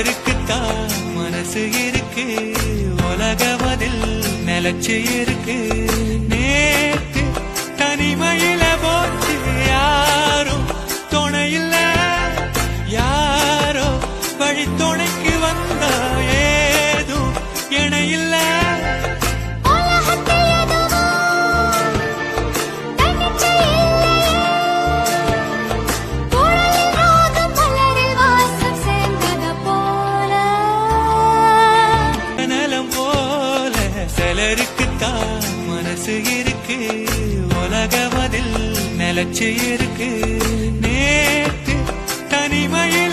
சிலருக்குத்தான் மனசு இருக்கு, உலகமதில் நிலச்சு இருக்கு. நேத்து தனிமையில போச்சு, யாரும் துணையில்ல, யாரோ வழி துணைக்கு வந்தா ஏதும் இணையில்ல. சிலருக்குத்தான் மனசு இருக்கு, உலகமதில் நிலச்சு இருக்கு. நேத்து தனிமையில்